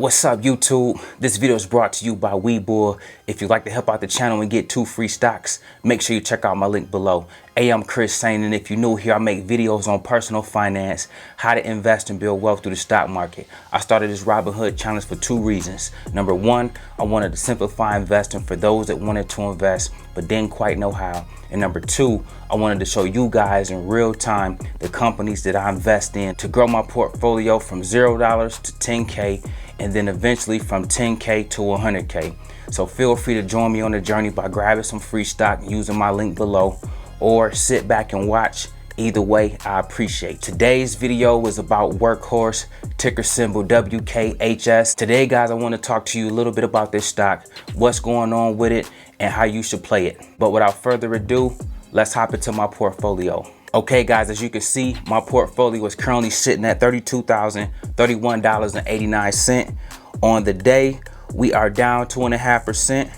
What's up, YouTube? This video is brought to you by Webull. If you'd like to help out the channel and get 2 free stocks, make sure you check out my link below. Hey, I'm Sain, and if you're new here, I make videos on personal finance, how to invest and build wealth through the stock market. I started this Robinhood challenge for 2 reasons. Number 1, I wanted to simplify investing for those that wanted to invest but didn't quite know how. And number 2, I wanted to show you guys in real time the companies that I invest in to grow my portfolio from $0 to 10K, and then eventually from 10K to 100K. So feel free to join me on the journey by grabbing some free stock using my link below, or sit back and watch. Either way, I appreciate. Today's video is about Workhorse, ticker symbol WKHS. Today, guys, I want to talk to you a little bit about this stock, what's going on with it, and how you should play it. But without further ado, let's hop into my portfolio. Okay, guys, as you can see, my portfolio is currently sitting at $32,031.89. On the day, we are down 2.5%.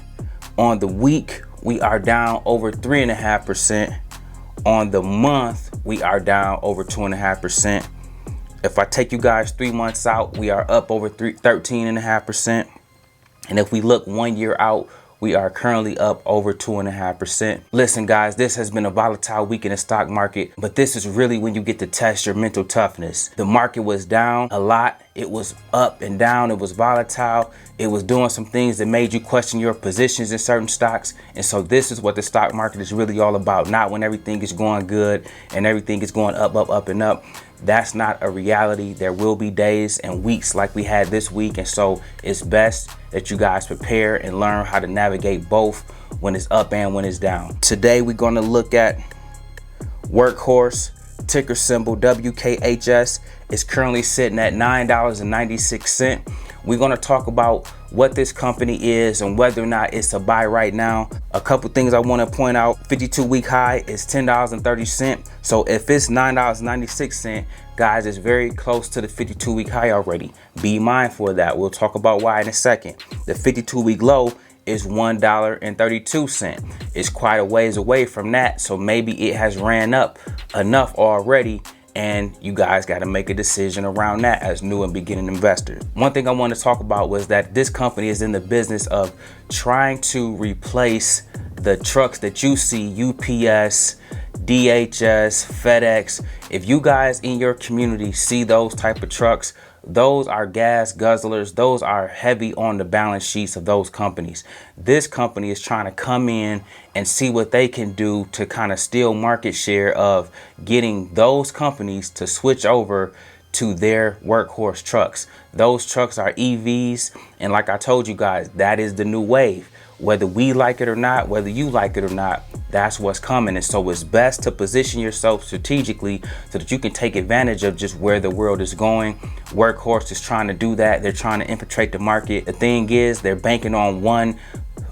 On the week, we are down over 3.5%. On the month, we are down over 2.5%. If I take you guys 3 months out, we are up over 13.5%. And if we look 1 year out, we are currently up over 2.5%. Listen, guys, this has been a volatile week in the stock market, but this is really when you get to test your mental toughness. The market was down a lot. It was up and down. It was volatile. It was doing some things that made you question your positions in certain stocks. And so this is what the stock market is really all about. Not when everything is going good and everything is going up, up, up, and up. That's not a reality. There will be days and weeks like we had this week. And so it's best that you guys prepare and learn how to navigate both when it's up and when it's down. Today, we're going to look at Workhorse, ticker symbol WKHS. It's currently sitting at $9.96. We're going to talk about what this company is and whether or not it's a buy right now. A couple things I want to point out. 52-week high is $10.30. So if it's $9.96, guys, it's very close to the 52-week high already. Be mindful of that. We'll talk about why in a second. The 52-week low is $1.32. It's quite a ways away from that. So maybe it has ran up enough already, and you guys got to make a decision around that as new and beginning investors. One thing I want to talk about was that this company is in the business of trying to replace the trucks that you see, UPS, DHS, FedEx. If you guys in your community see those type of trucks, those are gas guzzlers. Those are heavy on the balance sheets of those companies. This company is trying to come in and see what they can do to kind of steal market share of getting those companies to switch over to their Workhorse trucks. Those trucks are EVs. And like I told you guys, that is the new wave. Whether we like it or not, whether you like it or not, that's what's coming. And so it's best to position yourself strategically so that you can take advantage of just where the world is going. Workhorse is trying to do that. They're trying to infiltrate the market. The thing is, they're banking on one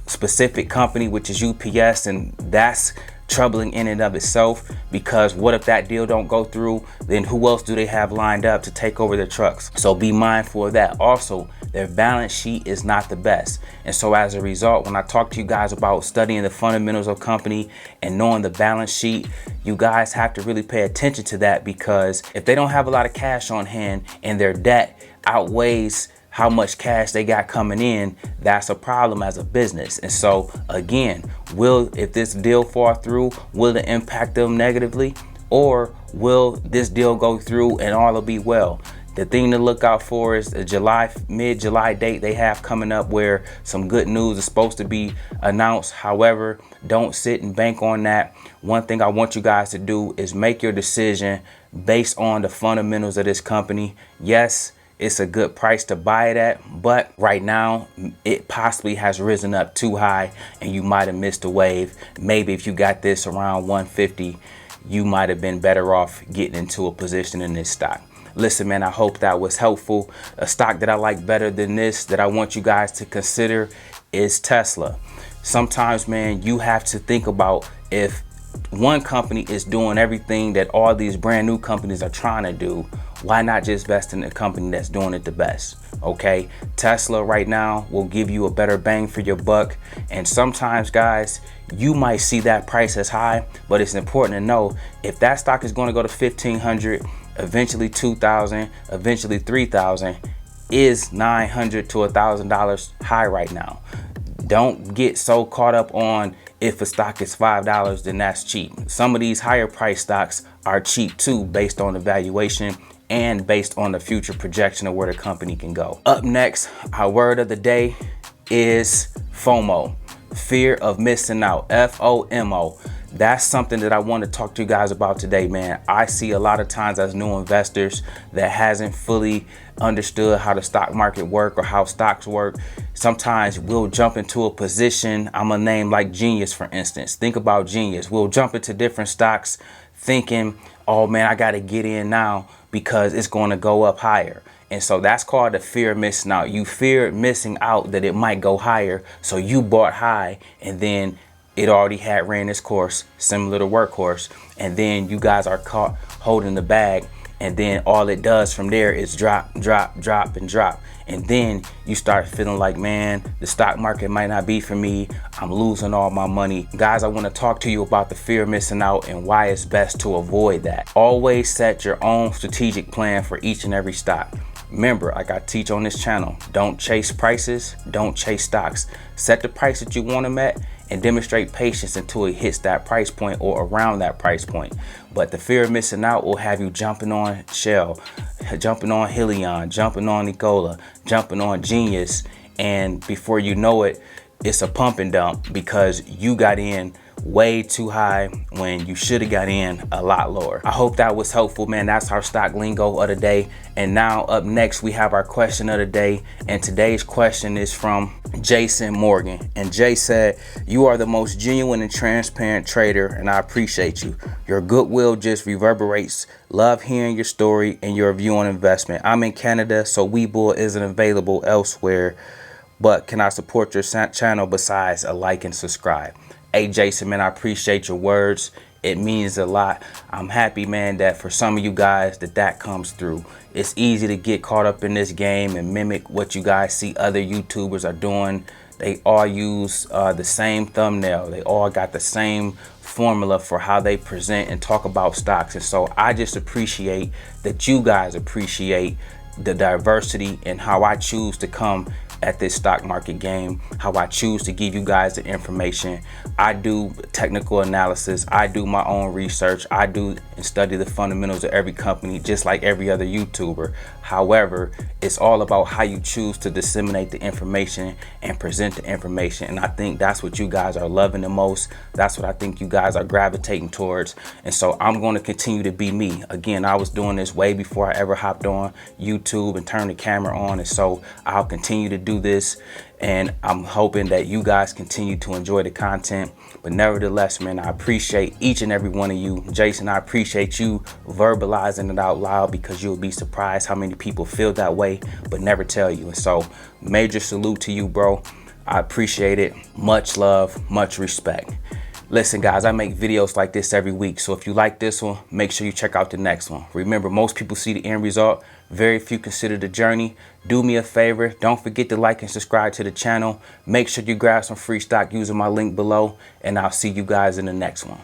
specific company, which is UPS, and that's troubling in and of itself, because what if that deal don't go through? Then who else do they have lined up to take over their trucks? So be mindful of that. Also, their balance sheet is not the best. And so as a result, when I talk to you guys about studying the fundamentals of company and knowing the balance sheet, you guys have to really pay attention to that, because if they don't have a lot of cash on hand and their debt outweighs how much cash they got coming in, that's a problem as a business. And so again, if this deal fall through, will it impact them negatively, or will this deal go through and all will be well? The thing to look out for is the mid-July date they have coming up, where some good news is supposed to be announced. However, don't sit and bank on that. One thing I want you guys to do is make your decision based on the fundamentals of this company. Yes, it's a good price to buy it at, but right now it possibly has risen up too high and you might have missed a wave. Maybe if you got this around 150, you might have been better off getting into a position in this stock. Listen, man, I hope that was helpful. A stock that I like better than this, that I want you guys to consider, is Tesla. Sometimes, man, you have to think about, if one company is doing everything that all these brand new companies are trying to do, why not just invest in a company that's doing it the best? Okay, Tesla right now will give you a better bang for your buck. And sometimes, guys, you might see that price as high, but it's important to know if that stock is going to go to 1,500, eventually 2,000, eventually 3,000, is $900 to $1,000 high right now. Don't get so caught up on if a stock is $5, then that's cheap. Some of these higher price stocks are cheap too, based on the valuation and based on the future projection of where the company can go. Up next, our word of the day is FOMO, fear of missing out, FOMO. That's something that I want to talk to you guys about today, man. I see a lot of times as new investors that hasn't fully understood how the stock market work or how stocks work. Sometimes we'll jump into a position. I'm gonna name like Genius, for instance. Think about Genius. We'll jump into different stocks thinking, oh man, I got to get in now because it's going to go up higher. And so that's called the fear of missing out. You fear missing out that it might go higher. So you bought high and then it already had ran its course, similar to Workhorse. And then you guys are caught holding the bag. And then all it does from there is drop, drop, drop, and drop. And then you start feeling like, man, the stock market might not be for me. I'm losing all my money. Guys, I want to talk to you about the fear of missing out and why it's best to avoid that. Always set your own strategic plan for each and every stock. Remember, like I teach on this channel, don't chase prices, don't chase stocks. Set the price that you want them at and demonstrate patience until it hits that price point or around that price point. But the fear of missing out will have you jumping on Shell, jumping on Helion, jumping on Nikola, jumping on Genius. And before you know it, it's a pump and dump because you got in way too high when you should have got in a lot lower. I hope that was helpful, man. That's our stock lingo of the day. And now up next, we have our question of the day. And today's question is from Jason Morgan. And Jay said, you are the most genuine and transparent trader, and I appreciate you. Your goodwill just reverberates. Love hearing your story and your view on investment. I'm in Canada, so Webull isn't available elsewhere. But can I support your channel besides a like and subscribe? Hey, Jason, man, I appreciate your words. It means a lot. I'm happy, man, that for some of you guys that comes through. It's easy to get caught up in this game and mimic what you guys see other YouTubers are doing. They all use the same thumbnail. They all got the same formula for how they present and talk about stocks. And so I just appreciate that you guys appreciate the diversity and how I choose to come at this stock market game, how I choose to give you guys the information. I do technical analysis. I do my own research. I do and study the fundamentals of every company, just like every other YouTuber. However, it's all about how you choose to disseminate the information and present the information. And I think that's what you guys are loving the most. That's what I think you guys are gravitating towards. And so I'm going to continue to be me. Again, I was doing this way before I ever hopped on YouTube and turned the camera on. And so I'll continue to do this, and I'm hoping that you guys continue to enjoy the content. But nevertheless, man, I appreciate each and every one of you. Jason, I appreciate you verbalizing it out loud, because you'll be surprised how many people feel that way but never tell you. And so major salute to you, bro. I appreciate it. Much love, much respect. Listen, guys, I make videos like this every week. So if you like this one, make sure you check out the next one. Remember, most people see the end result. Very few consider the journey. Do me a favor. Don't forget to like and subscribe to the channel. Make sure you grab some free stock using my link below. And I'll see you guys in the next one.